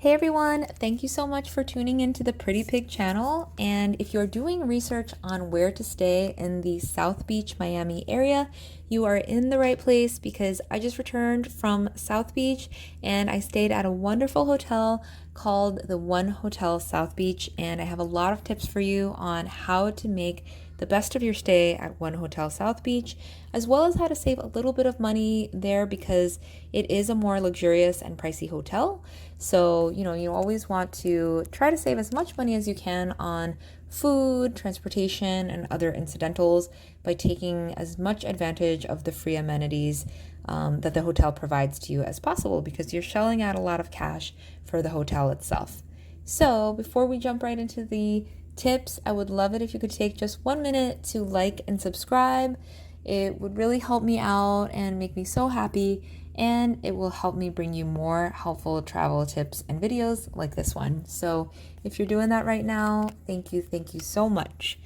Hey everyone, thank you so much for tuning into the Pretty Pig channel. And if you're doing research on where to stay in the South Beach, Miami area, you are in the right place because I just returned from South Beach and I stayed at a wonderful hotel called the One Hotel South Beach. And I have a lot of tips for you on how to make the best of your stay at One Hotel South Beach, as well as how to save a little bit of money there because it is a more luxurious and pricey hotel. So, you always want to try to save as much money as you can on food, transportation, and other incidentals by taking as much advantage of the free amenities that the hotel provides to you as possible because you're shelling out a lot of cash for the hotel itself. So, before we jump right into the tips, I would love it if you could take just 1 minute to like and subscribe. It would really help me out and make me so happy, and it will help me bring you more helpful travel tips and videos like this one. So if you're doing that right now, thank you so much.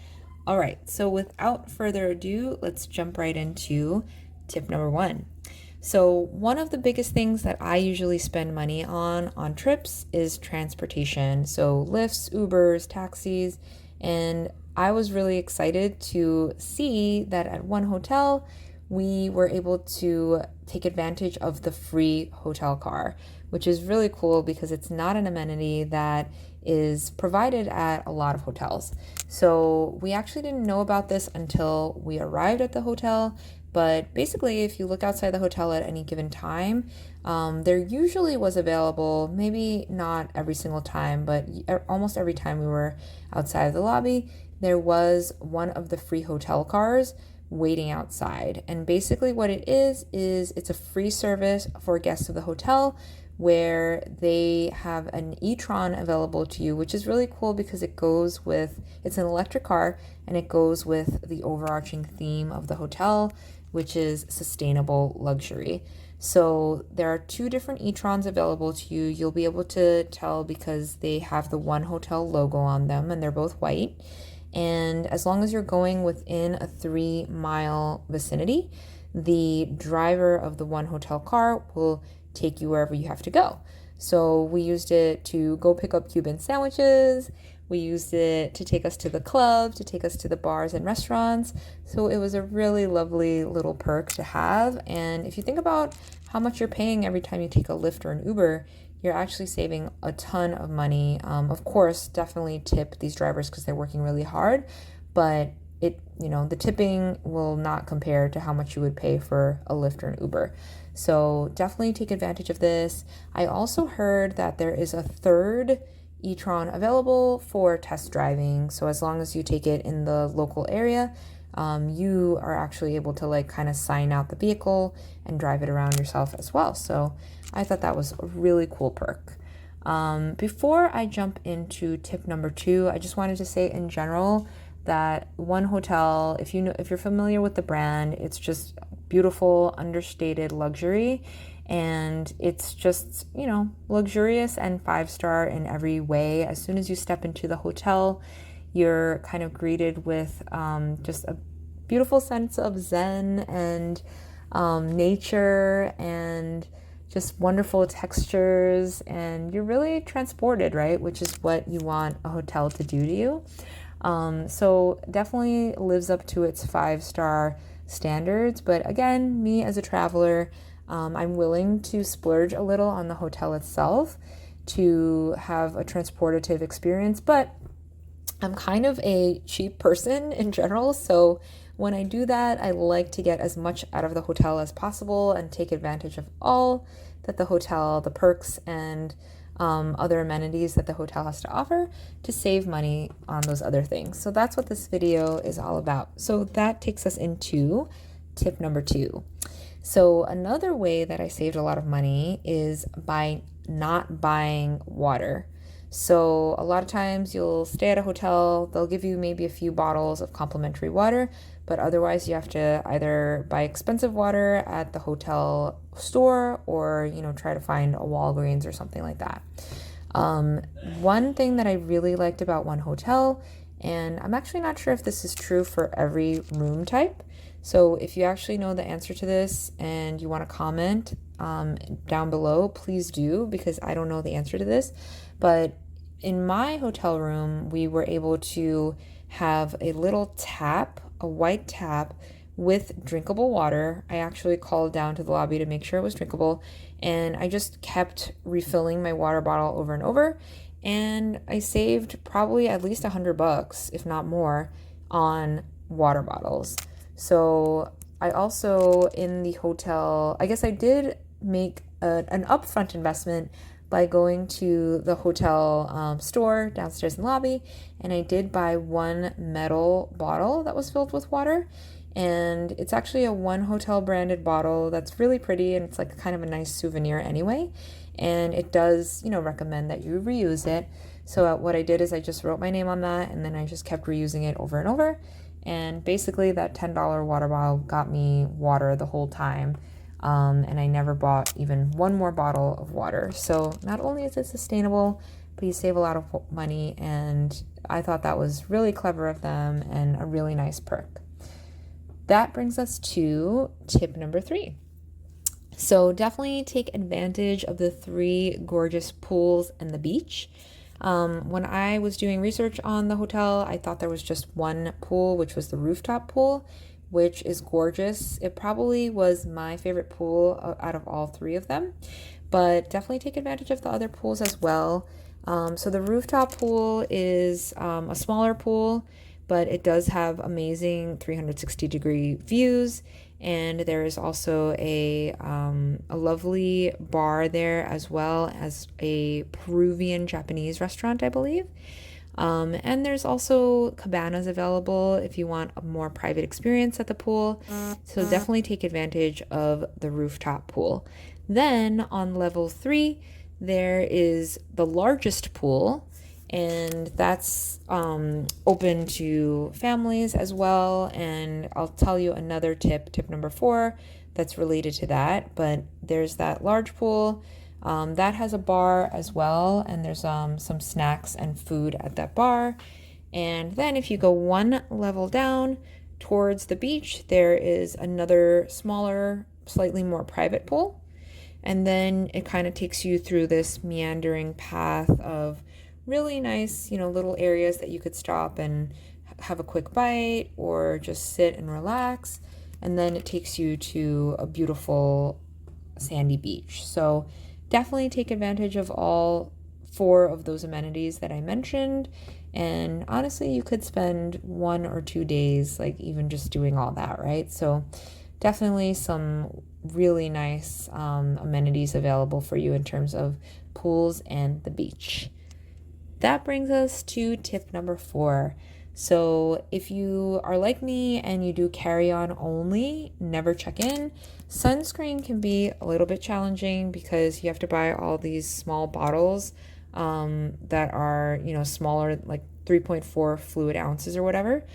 All right, so without further ado, let's jump right into tip number 1. So one of the biggest things that I usually spend money on trips is transportation. So Lyfts, Ubers, taxis, and I was really excited to see that at One Hotel, we were able to take advantage of the free hotel car, which is really cool because it's not an amenity that is provided at a lot of hotels. So we actually didn't know about this until we arrived at the hotel. But basically, if you look outside the hotel at any given time, there usually was available, maybe not every single time, but almost every time we were outside of the lobby, there was one of the free hotel cars waiting outside. And basically what it is it's a free service for guests of the hotel where they have an e-tron available to you, which is really cool because it's an electric car and it goes with the overarching theme of the hotel, which is sustainable luxury. So there are 2 different e-trons available to you. You'll be able to tell because they have the One Hotel logo on them and they're both white. And as long as you're going within a 3-mile vicinity, the driver of the One Hotel car will take you wherever you have to go. So we used it to go pick up Cuban sandwiches. We used it to take us to the club, to take us to the bars and restaurants. So it was a really lovely little perk to have. And if you think about how much you're paying every time you take a Lyft or an Uber, you're actually saving a ton of money. Of course, definitely tip these drivers because they're working really hard, but the tipping will not compare to how much you would pay for a Lyft or an Uber. So definitely take advantage of this. I also heard that there is a third e-tron available for test driving. So as long as you take it in the local area, you are actually able to kind of sign out the vehicle and drive it around yourself as well. So I thought that was a really cool perk. Before I jump into tip number 2, I just wanted to say in general that One Hotel, if you're familiar with the brand, it's just beautiful, understated luxury. And it's just, luxurious and 5-star in every way. As soon as you step into the hotel, you're kind of greeted with just a beautiful sense of zen and nature and just wonderful textures. And you're really transported, right? Which is what you want a hotel to do to you. So definitely lives up to its 5-star standards. But again, me as a traveler, I'm willing to splurge a little on the hotel itself to have a transportative experience, but I'm kind of a cheap person in general. So when I do that, I like to get as much out of the hotel as possible and take advantage of all that the hotel, the perks, and other amenities that the hotel has to offer to save money on those other things. So that's what this video is all about. So that takes us into tip number 2. So another way that I saved a lot of money is by not buying water. So a lot of times you'll stay at a hotel, they'll give you maybe a few bottles of complimentary water, but otherwise you have to either buy expensive water at the hotel store or, try to find a Walgreens or something like that. One thing that I really liked about One Hotel, and I'm actually not sure if this is true for every room type, so if you actually know the answer to this and you want to comment, down below, please do, because I don't know the answer to this. But in my hotel room, we were able to have a little tap, a white tap with drinkable water. I actually called down to the lobby to make sure it was drinkable, and I just kept refilling my water bottle over and over, and I saved probably at least $100, if not more, on water bottles. So I also, in the hotel, I guess I did make an upfront investment by going to the hotel store downstairs in the lobby, and I did buy one metal bottle that was filled with water. And it's actually a One Hotel branded bottle that's really pretty, and it's like kind of a nice souvenir anyway. And it does, recommend that you reuse it. So what I did is I just wrote my name on that, and then I just kept reusing it over and over. And basically that $10 water bottle got me water the whole time. And I never bought even one more bottle of water. So not only is it sustainable, but you save a lot of money. And I thought that was really clever of them and a really nice perk. That brings us to tip number 3. So definitely take advantage of the 3 gorgeous pools and the beach. When I was doing research on the hotel, I thought there was just one pool, which was the rooftop pool, which is gorgeous. It probably was my favorite pool out of all 3 of them, but definitely take advantage of the other pools as well. So the rooftop pool is a smaller pool, but it does have amazing 360-degree views. And there is also a lovely bar there, as well as a Peruvian Japanese restaurant, I believe. And there's also cabanas available if you want a more private experience at the pool. So definitely take advantage of the rooftop pool. Then on level 3, there is the largest pool, and that's open to families as well. And I'll tell you another tip number 4, that's related to that. But there's that large pool that has a bar as well, and there's some snacks and food at that bar. And then if you go one level down towards the beach, there is another smaller, slightly more private pool. And then it kind of takes you through this meandering path of really nice, little areas that you could stop and have a quick bite or just sit and relax. And then it takes you to a beautiful sandy beach. So definitely take advantage of all 4 of those amenities that I mentioned. And honestly, you could spend 1 or 2 days, like even just doing all that, right? So definitely some really nice amenities available for you in terms of pools and the beach. That brings us to tip number 4. So if you are like me and you do carry on only, never check in, sunscreen can be a little bit challenging because you have to buy all these small bottles that are, smaller, like 3.4 fluid ounces or whatever.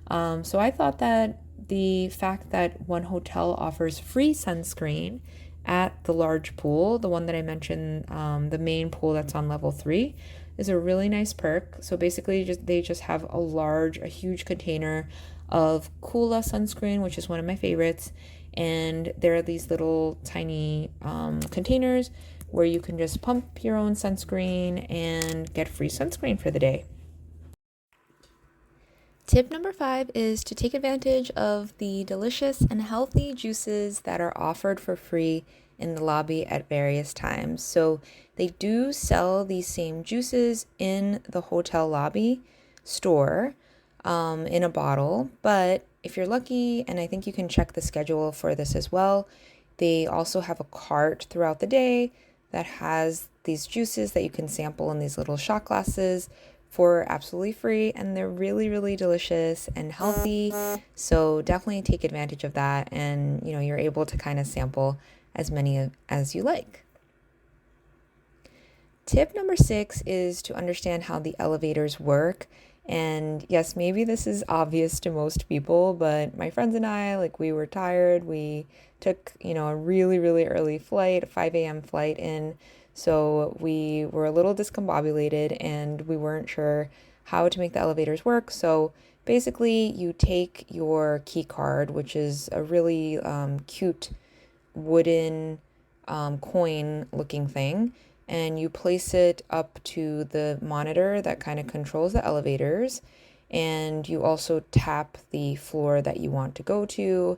So I thought that the fact that One Hotel offers free sunscreen at the large pool, the one that I mentioned, the main pool that's on level 3, is a really nice perk. So basically they just have a huge container of Kula sunscreen, which is one of my favorites. And there are these little tiny containers where you can just pump your own sunscreen and get free sunscreen for the day. Tip number 5 is to take advantage of the delicious and healthy juices that are offered for free in the lobby at various times. So they do sell these same juices in the hotel lobby store in a bottle, but if you're lucky, and I think you can check the schedule for this as well, they also have a cart throughout the day that has these juices that you can sample in these little shot glasses for absolutely free, and they're really, really delicious and healthy. So definitely take advantage of that, and you're able to kind of sample as many as you like. Tip number 6 is to understand how the elevators work. And yes, maybe this is obvious to most people, but my friends and I, we were tired. We took, a really, really early flight, a 5 a.m. flight in. So we were a little discombobulated and we weren't sure how to make the elevators work. So basically you take your key card, which is a really cute wooden coin looking thing, and you place it up to the monitor that kind of controls the elevators. And you also tap the floor that you want to go to.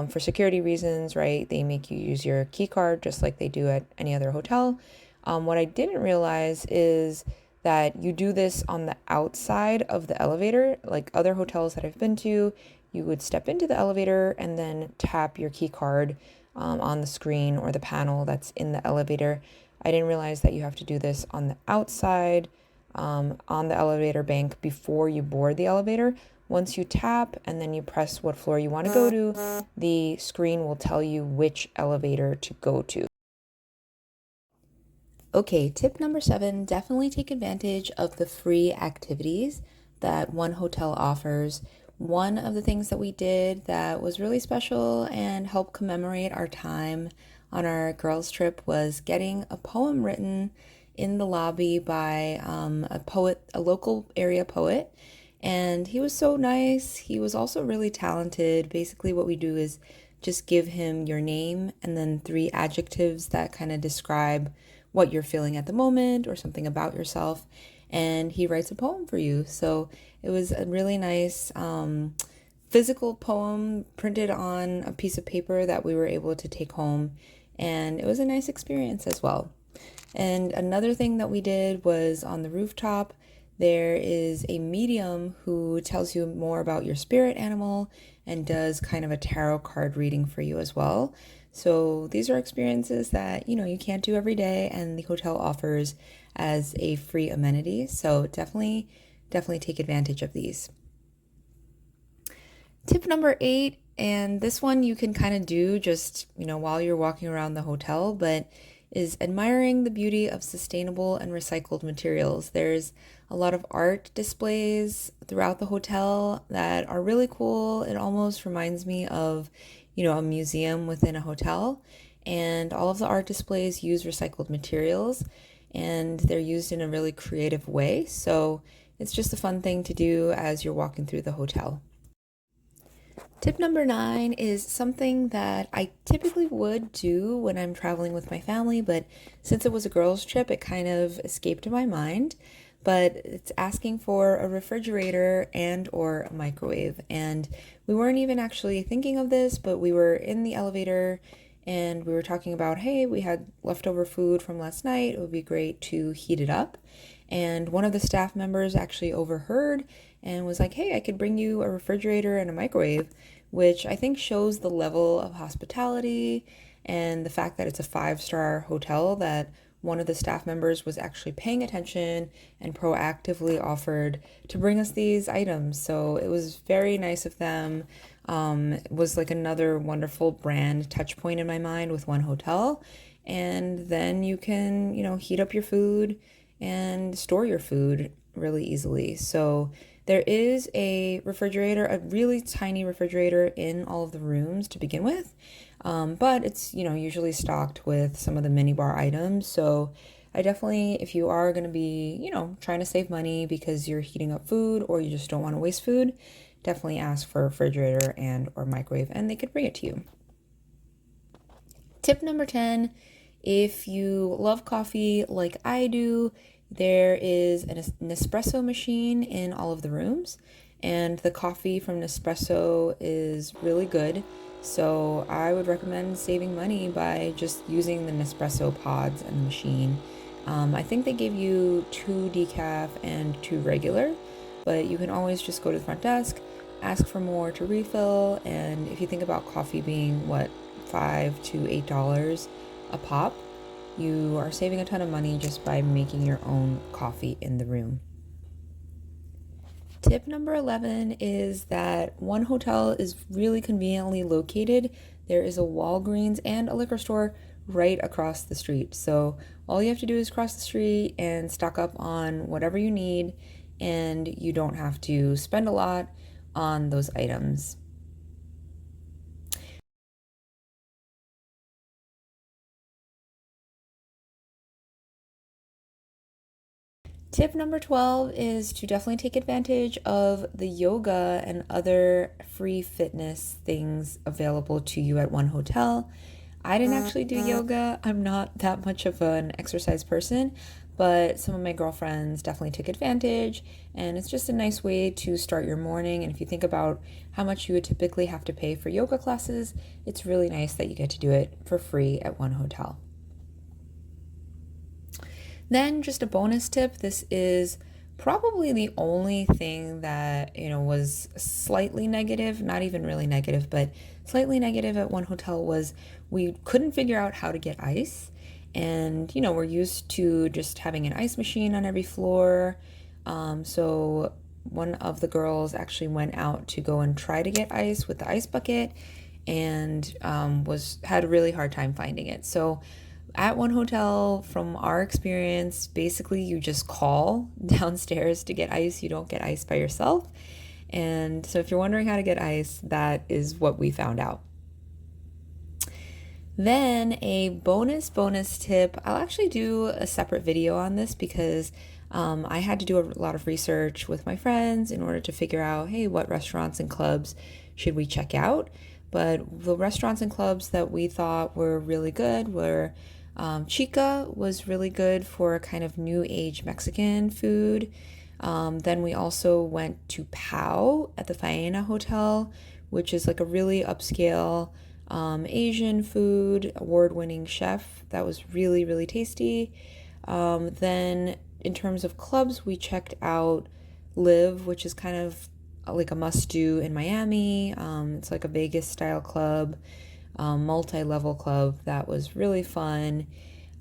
For security reasons, right? They make you use your key card just like they do at any other hotel. What I didn't realize is that you do this on the outside of the elevator. Like other hotels that I've been to, you would step into the elevator and then tap your key card on the screen or the panel that's in the elevator. I didn't realize that you have to do this on the outside, on the elevator bank before you board the elevator. Once you tap and then you press what floor you want to go to, the screen will tell you which elevator to go to. Okay, tip number 7, definitely take advantage of the free activities that one hotel offers. One of the things that we did that was really special and helped commemorate our time on our girls' trip was getting a poem written in the lobby by a poet, a local area poet. And he was so nice. He was also really talented. Basically, what we do is just give him your name and then 3 adjectives that kind of describe what you're feeling at the moment or something about yourself. And he writes a poem for you. So it was a really nice physical poem printed on a piece of paper that we were able to take home. And it was a nice experience as well. And another thing that we did was on the rooftop, there is a medium who tells you more about your spirit animal and does kind of a tarot card reading for you as well. So these are experiences that, you can't do every day and the hotel offers as a free amenity. So definitely take advantage of these. Tip number 8, and this one you can kind of do just, while you're walking around the hotel, but is admiring the beauty of sustainable and recycled materials. There's a lot of art displays throughout the hotel that are really cool. It almost reminds me of, a museum within a hotel. And all of the art displays use recycled materials and they're used in a really creative way. So it's just a fun thing to do as you're walking through the hotel. Tip number 9 is something that I typically would do when I'm traveling with my family, but since it was a girls' trip, it kind of escaped my mind. But it's asking for a refrigerator and or a microwave. And we weren't even actually thinking of this, but we were in the elevator and we were talking about, hey, we had leftover food from last night. It would be great to heat it up. And one of the staff members actually overheard and was like, hey, I could bring you a refrigerator and a microwave, which I think shows the level of hospitality and the fact that it's a 5-star hotel, that one of the staff members was actually paying attention and proactively offered to bring us these items. So it was very nice of them. It was like another wonderful brand touch point in my mind with one hotel. And then you can, heat up your food and store your food really easily. So there is a refrigerator, a really tiny refrigerator in all of the rooms to begin with. But it's, usually stocked with some of the minibar items. So I definitely, if you are going to be, trying to save money because you're heating up food or you just don't want to waste food, definitely ask for a refrigerator and or microwave and they could bring it to you. Tip number 10, if you love coffee like I do, there is an Nespresso machine in all of the rooms, and the coffee from Nespresso is really good. So I would recommend saving money by just using the Nespresso pods and the machine. I think they give you 2 decaf and 2 regular, but you can always just go to the front desk, ask for more to refill, and if you think about coffee being, $5 to $8 a pop, you are saving a ton of money just by making your own coffee in the room. Tip number 11 is that one hotel is really conveniently located. There is a Walgreens and a liquor store right across the street. So all you have to do is cross the street and stock up on whatever you need, and you don't have to spend a lot on those items. Tip number 12 is to definitely take advantage of the yoga and other free fitness things available to you at one hotel. I didn't actually do yoga. I'm not that much of an exercise person, but some of my girlfriends definitely took advantage, and it's just a nice way to start your morning. And if you think about how much you would typically have to pay for yoga classes, it's really nice that you get to do it for free at one hotel. Then just a bonus tip, this is probably the only thing that, was slightly negative, not even really negative, but slightly negative at one hotel was we couldn't figure out how to get ice. And, we're used to just having an ice machine on every floor. So one of the girls actually went out to go and try to get ice with the ice bucket and had a really hard time finding it. So at one hotel, from our experience, basically you just call downstairs to get ice. You don't get ice by yourself. And so if you're wondering how to get ice, that is what we found out. Then a bonus tip, I'll actually do a separate video on this because I had to do a lot of research with my friends in order to figure out, hey, what restaurants and clubs should we check out? But the restaurants and clubs that we thought were really good were Chica was really good for a kind of new age Mexican food. Then we also went to Pau at the Faena Hotel, which is like a really upscale Asian food, award-winning chef. That was really, really tasty. Then in terms of clubs, we checked out Live, which is kind of like a must-do in Miami. It's like a Vegas-style club. Multi-level club that was really fun.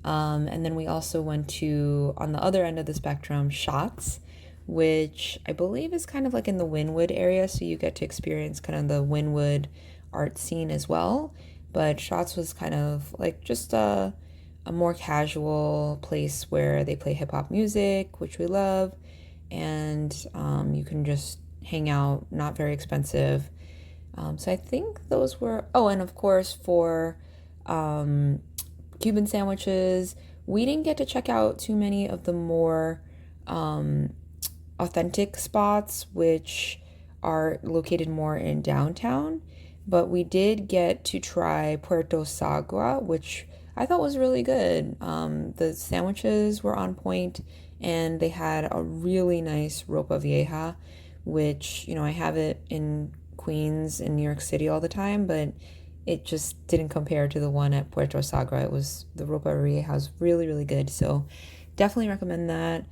And then we also went to, on the other end of the spectrum, Shots, which I believe is kind of like in the Wynwood area, so you get to experience kind of the Wynwood art scene as well. But Shots was kind of like just a more casual place where they play hip-hop music, which we love, and you can just hang out, not very expensive. So I think those were, and of course for Cuban sandwiches, we didn't get to check out too many of the more authentic spots, which are located more in downtown, but we did get to try Puerto Sagua, which I thought was really good. The sandwiches were on point, and they had a really nice ropa vieja, which, I have it in Queens in New York City all the time, but it just didn't compare to the one at Puerto Sagra. The ropa vieja was really, really good, so definitely recommend that.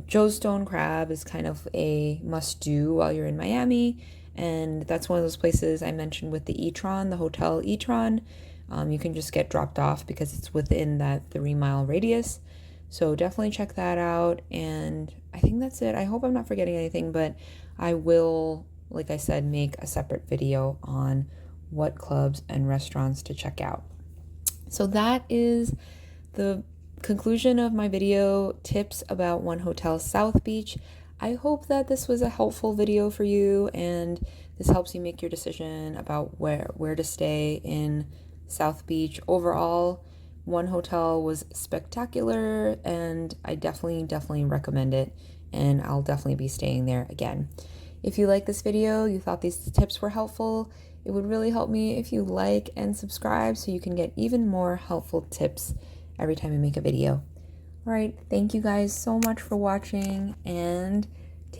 Joe's Stone Crab is kind of a must-do while you're in Miami, and that's one of those places I mentioned with the E-Tron, the Hotel E-Tron. You can just get dropped off because it's within that 3-mile radius. So definitely check that out, and I think that's it. I hope I'm not forgetting anything, but I will, like I said, make a separate video on what clubs and restaurants to check out. So that is the conclusion of my video tips about One Hotel South Beach. I hope that this was a helpful video for you, and this helps you make your decision about where to stay in South Beach. Overall, One Hotel was spectacular, and I definitely recommend it, and I'll definitely be staying there again. If you like this video, you thought these tips were helpful, it would really help me if you like and subscribe so you can get even more helpful tips every time I make a video. All right, thank you guys so much for watching, and